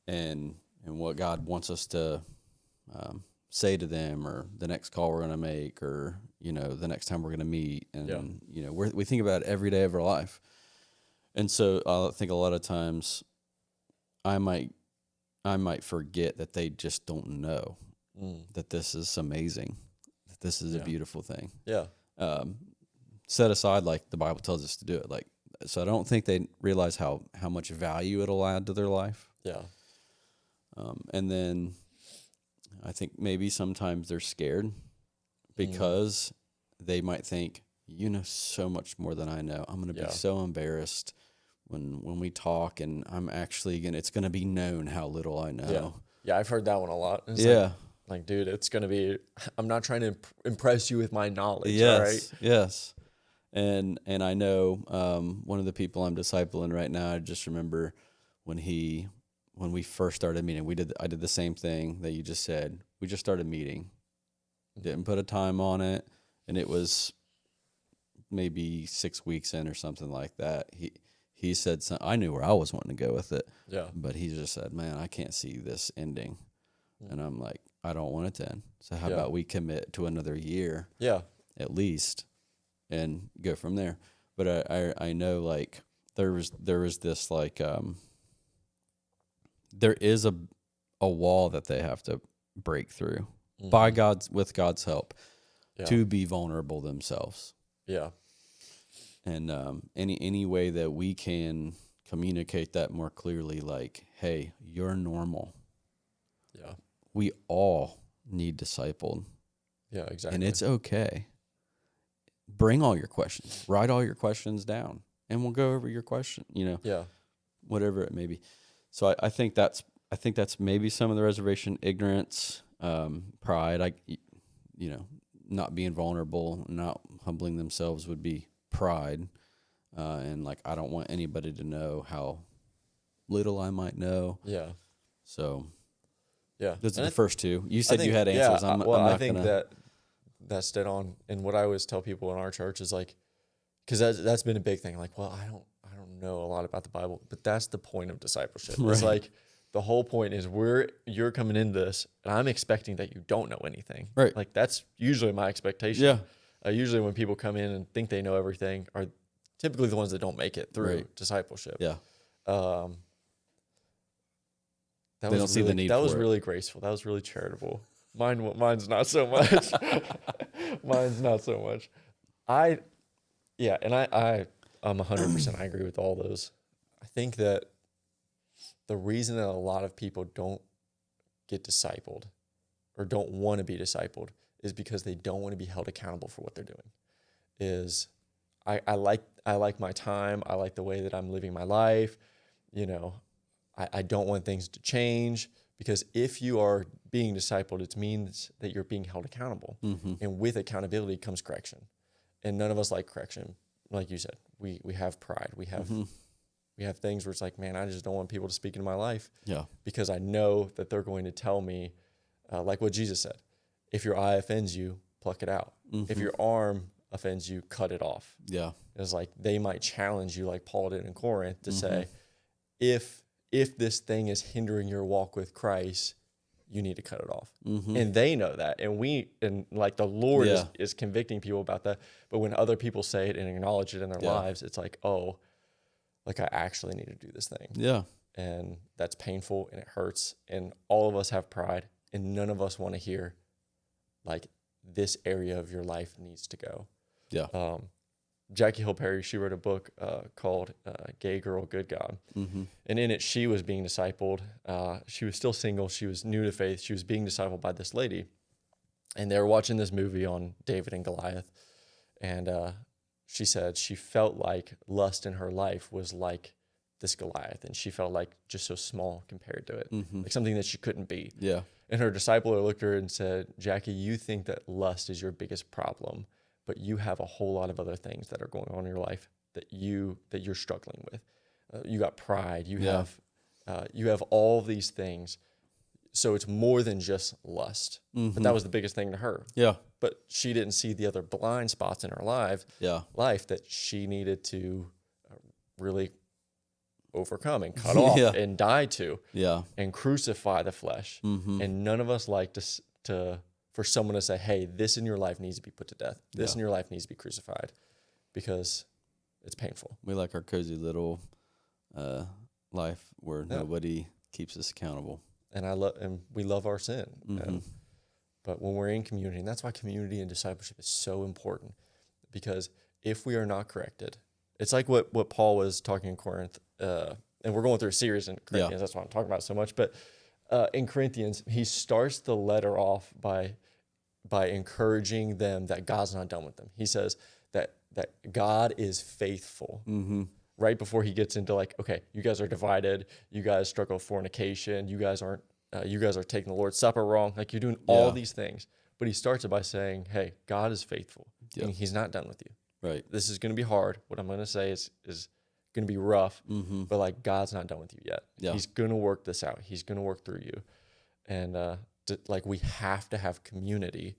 And what God wants us to say to them, or the next call we're going to make, or, the next time we're going to meet. And, we think about it every day of our life. And so I think a lot of times I might forget that they just don't know that this is amazing, that this is a beautiful thing. Yeah. Set aside, like the Bible tells us to do it. Like, so I don't think they realize how much value it'll add to their life. Yeah. And then I think maybe sometimes they're scared because they might think, you know so much more than I know. I'm going to be so embarrassed when we talk, and it's going to be known how little I know. Yeah, I've heard that one a lot. It's like, dude, it's going to be, I'm not trying to impress you with my knowledge, all right? Yes. And I know one of the people I'm discipling right now, I just remember when we first started meeting, I did the same thing that you just said. We just started meeting. Didn't put a time on it, and it was maybe 6 weeks in or something like that. He said something. I knew where I was wanting to go with it. Yeah. But he just said, man, I can't see this ending. And I'm like, I don't want it to end. So how about we commit to another year? Yeah. At least, and go from there. But I know, like, there was this, like, there is a wall that they have to break through with God's help to be vulnerable themselves. Yeah. And any way that we can communicate that more clearly, like, hey, you're normal. Yeah. we all need discipled, Yeah, exactly. and it's okay. Bring all your questions, write all your questions down, and we'll go over your question, Yeah. whatever it may be. So I think that's maybe some of the reservation, ignorance, pride. Not being vulnerable, not humbling themselves would be pride, and like I don't want anybody to know how little I might know. Yeah. So Yeah. those are And the first two. You I said think, you had yeah, answers. I'm well, I not think gonna. that's dead on. And what I always tell people in our church is like, because that's been a big thing. Like, well, I don't know a lot about the Bible, but that's the point of discipleship. Right. It's like the whole point is you're coming into this, and I'm expecting that you don't know anything. Right. Like that's usually my expectation. Yeah. Usually when people come in and think they know everything are typically the ones that don't make it through Right. discipleship. Yeah. Um, that They was don't see the really need that for was it. really graceful. That was really charitable. Mine's not so much. Mine's not so much. I'm 100%. I agree with all those. I think that the reason that a lot of people don't get discipled or don't want to be discipled is because they don't want to be held accountable for what they're doing. I like my time. I like the way that I'm living my life. I don't want things to change, because if you are being discipled, it means that you're being held accountable. Mm-hmm. And with accountability comes correction. And none of us like correction. Like you said, we have pride. We have things where it's like, man, I just don't want people to speak into my life. Yeah. Because I know that they're going to tell me, like what Jesus said, if your eye offends you, pluck it out. Mm-hmm. If your arm offends you, cut it off. Yeah. It's like they might challenge you, like Paul did in Corinth, to say, if this thing is hindering your walk with Christ, you need to cut it off. Mm-hmm. And they know that. And like the Lord is convicting people about that. But when other people say it and acknowledge it in their lives, it's like, oh, like I actually need to do this thing. Yeah. And that's painful and it hurts. And all of us have pride, and none of us want to hear like this area of your life needs to go. Yeah. Jackie Hill Perry, she wrote a book called Gay Girl, Good God. Mm-hmm. And in it, she was being discipled. She was still single. She was new to faith. She was being discipled by this lady. And they were watching this movie on David and Goliath. And she said she felt like lust in her life was like this Goliath. And she felt like just so small compared to it, like something that she couldn't be. Yeah. And her discipler looked at her and said, Jackie, you think that lust is your biggest problem, but you have a whole lot of other things that are going on in your life that you're struggling with. You got pride. You have all these things. So it's more than just lust. But that was the biggest thing to her. Yeah. But she didn't see the other blind spots in her life that she needed to really overcome and cut off and die to. Yeah. And crucify the flesh. And none of us like to for someone to say, hey, this in your life needs to be put to death. This in your life needs to be crucified, because it's painful. We like our cozy little life where nobody keeps us accountable. And we love our sin. But when we're in community, and that's why community and discipleship is so important, because if we are not corrected, it's like what Paul was talking in Corinth, and we're going through a series in Corinthians. That's why I'm talking about it so much. But in Corinthians, he starts the letter off by encouraging them that God's not done with them. He says that God is faithful. Right before he gets into like, okay, you guys are divided. You guys struggle with fornication. You guys are taking the Lord's Supper wrong. Like you're doing all these things. But he starts it by saying, hey, God is faithful. And he's not done with you. Right. This is going to be hard. What I'm going to say is going to be rough, but like God's not done with you yet. Yeah. He's going to work this out. He's going to work through you. And like we have to have community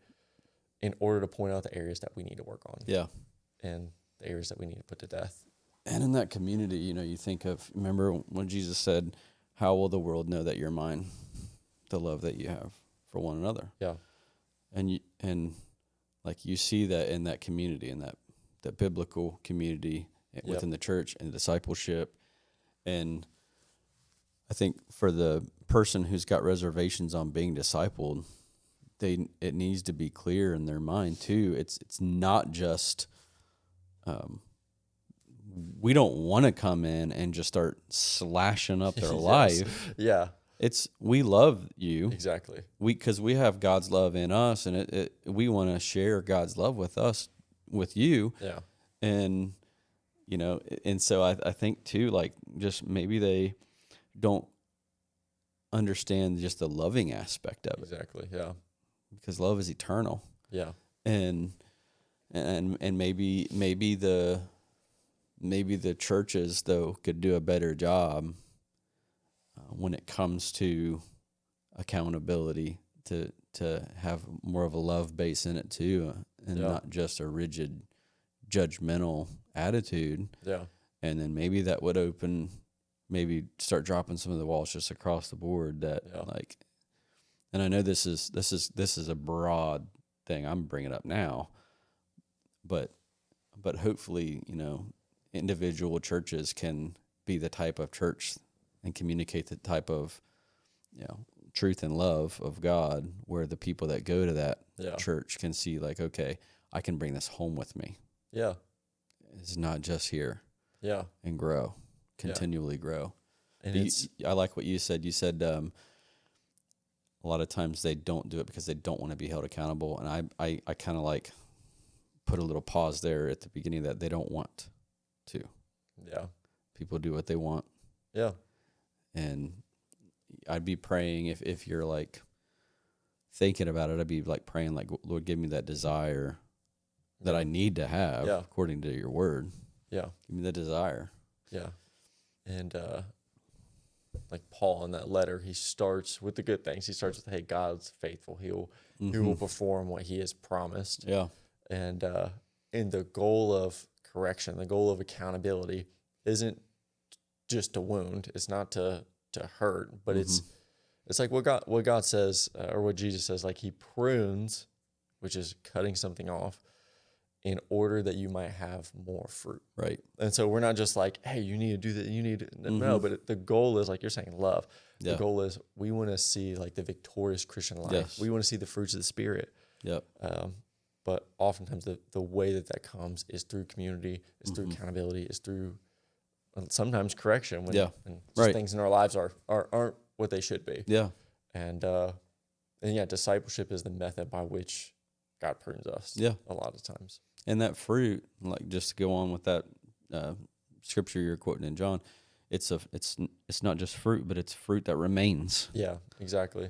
in order to point out the areas that we need to work on. Yeah. And the areas that we need to put to death. And in that community, you think of, remember when Jesus said, how will the world know that you're mine? The love that you have for one another. Yeah. And like you see that in that community, in that biblical community within the church and discipleship. And I think for the person who's got reservations on being discipled, it needs to be clear in their mind too. It's not just, we don't want to come in and just start slashing up their life. Yeah. we love you. Exactly. Because we have God's love in us, and we want to share God's love with you. Yeah. And, and so I think too, like, just maybe they don't understand just the loving aspect of it, Exactly. Yeah. because love is eternal. Yeah. And maybe the churches though could do a better job when it comes to accountability, to have more of a love base in it too, and Yeah. not just a rigid judgmental attitude. Yeah. And then maybe that would maybe start dropping some of the walls just across the board that Yeah. like, and I know this is a broad thing I'm bringing up now, but hopefully, individual churches can be the type of church and communicate the type of, truth and love of God, where the people that go to that Yeah. church can see like, okay, I can bring this home with me. Yeah. It's not just here, Yeah. and grow, continually grow. And I like what you said. You said a lot of times they don't do it because they don't want to be held accountable. And I kind of like put a little pause there at the beginning, that they don't want to. yeah. People do what they want. Yeah. And I'd be praying, if you're like thinking about it, I'd be like praying like, Lord, give me that desire that I need to have according to your word. Yeah. Give me the desire. Yeah. And like Paul in that letter, he starts with the good things. He starts with, hey, God's faithful. He will perform what he has promised. Yeah. And in the goal of correction, the goal of accountability isn't just to wound. It's not to hurt, but it's like what God says, or what Jesus says, like he prunes, which is cutting something off, in order that you might have more fruit. Right. And so we're not just like, hey, you need to do that. You need to, no, but the goal is, like you're saying, love. Yeah. The goal is we want to see like the victorious Christian life. Yes. We want to see the fruits of the Spirit. Yep. But oftentimes the way that comes is through community, is through accountability, is through sometimes correction when things in our lives aren't what they should be. Yeah. And discipleship is the method by which God prunes us. Yeah. A lot of times. And that fruit, like, just to go on with that scripture you're quoting in John, it's not just fruit, but it's fruit that remains. Yeah, exactly.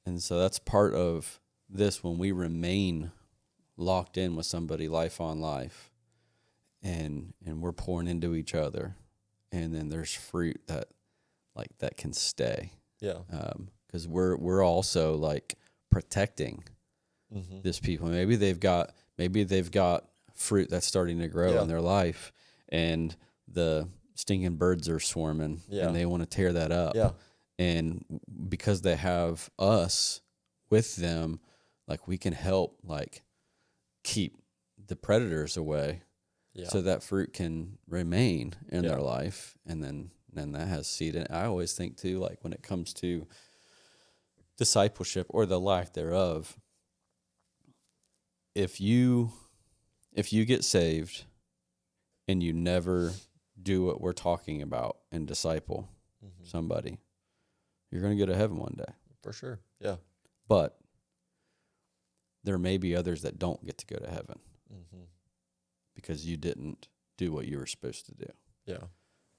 And so that's part of this, when we remain locked in with somebody life on life, and we're pouring into each other, and then there's fruit that can stay. Yeah. Because we're also like protecting this people. Maybe they've got fruit that's starting to grow in their life, and the stinging birds are swarming, and they want to tear that up. Yeah. And because they have us with them, like, we can help like keep the predators away, so that fruit can remain in their life, and then that has seed. And I always think too, like, when it comes to discipleship or the lack thereof, if you get saved and you never do what we're talking about and disciple somebody, you're going to go to heaven one day. For sure. Yeah. But there may be others that don't get to go to heaven because you didn't do what you were supposed to do. Yeah.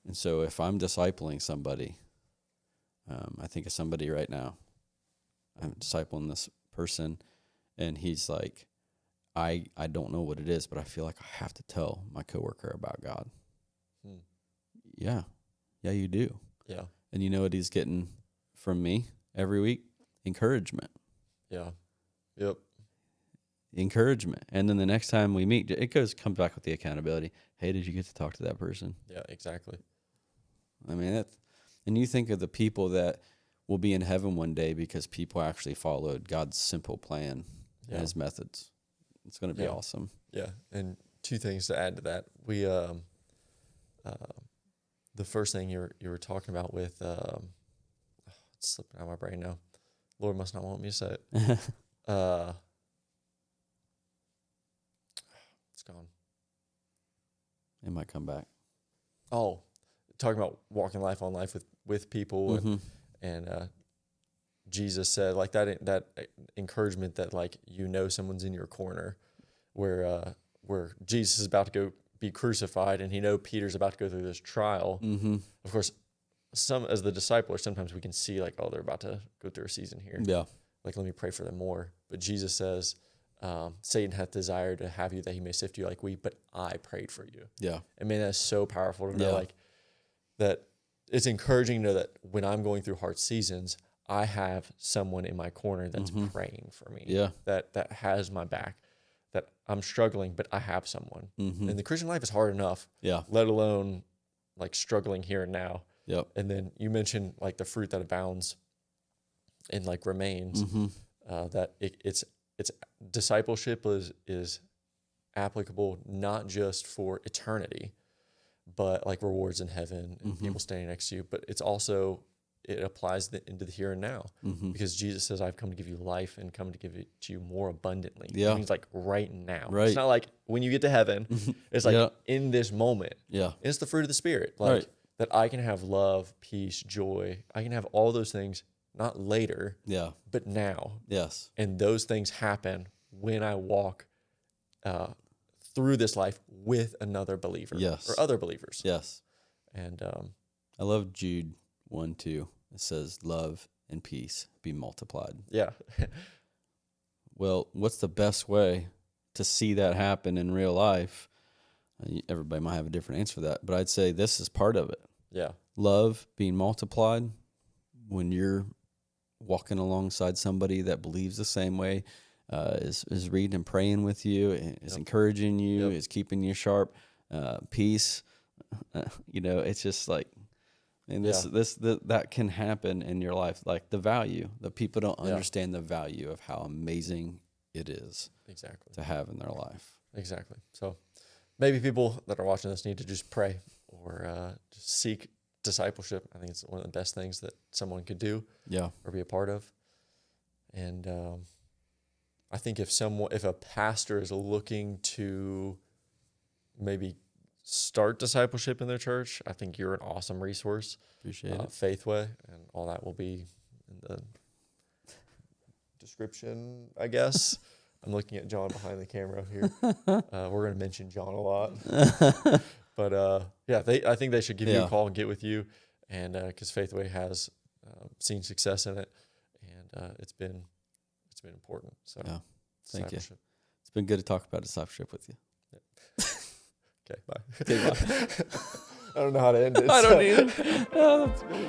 And so if I'm discipling somebody, I think of somebody right now. I'm discipling this person, and he's like, I don't know what it is, but I feel like I have to tell my coworker about God. Yeah, you do. Yeah. And you know what he's getting from me every week? Encouragement. Yeah. Yep. Encouragement. And then the next time we meet, it comes back with the accountability. Hey, did you get to talk to that person? Yeah, exactly. I mean, and you think of the people that will be in heaven one day because people actually followed God's simple plan and his methods. It's going to be awesome. Yeah. And two things to add to that. We, the first thing you were talking about with, it's slipping out of my brain now. Lord must not want me to say it. It's gone. It might come back. Oh, talking about walking life on life with people and Jesus said, like that encouragement that like someone's in your corner, where Jesus is about to go be crucified, and Peter's about to go through this trial. Mm-hmm. Of course, as the disciples, sometimes we can see like, oh, they're about to go through a season here. Yeah. Like, let me pray for them more. But Jesus says, Satan hath desired to have you that he may sift you like wheat, but I prayed for you. Yeah. I mean, that's so powerful to know, Yeah. like, that it's encouraging to know that when I'm going through hard seasons, I have someone in my corner that's praying for me. Yeah. That has my back, that I'm struggling, but I have someone. Mm-hmm. And the Christian life is hard enough. Yeah. Let alone like struggling here and now. Yep. And then you mentioned like the fruit that abounds and like remains, that it's discipleship is applicable not just for eternity, but like rewards in heaven and people standing next to you, but it applies into the here and now, because Jesus says, I've come to give you life and come to give it to you more abundantly. Yeah. It means like right now. Right. It's not like when you get to heaven, it's like in this moment. Yeah. It's the fruit of the Spirit. Like Right. that I can have love, peace, joy. I can have all those things, not later, Yeah. but now. Yes. And those things happen when I walk through this life with another believer, Yes. or other believers. Yes. And I love Jude 1:2. It says, love and peace be multiplied. yeah, Well, what's the best way to see that happen in real life? Everybody might have a different answer for that, but I'd say this is part of it. yeah, Love being multiplied when you're walking alongside somebody that believes the same way, is reading and praying with you, is encouraging you, is keeping you sharp. Peace, it's just like, and that can happen in your life. Like the value, the people don't understand the value of how amazing it is exactly, to have in their life. exactly. So maybe people that are watching this need to just pray or just seek discipleship. I think it's one of the best things that someone could do, or be a part of. And I think if a pastor is looking to maybe start discipleship in their church, I think you're an awesome resource. Appreciate it. Faithway, and all that will be in the description, I guess. I'm looking at John behind the camera here. We're going to mention John a lot. But I think they should give you a call and get with you, and because Faithway has seen success in it, and it's been important. So thank you. It's been good to talk about discipleship with you. Okay, bye. Okay, bye. I don't know how to end it. I don't either. Oh, that's great.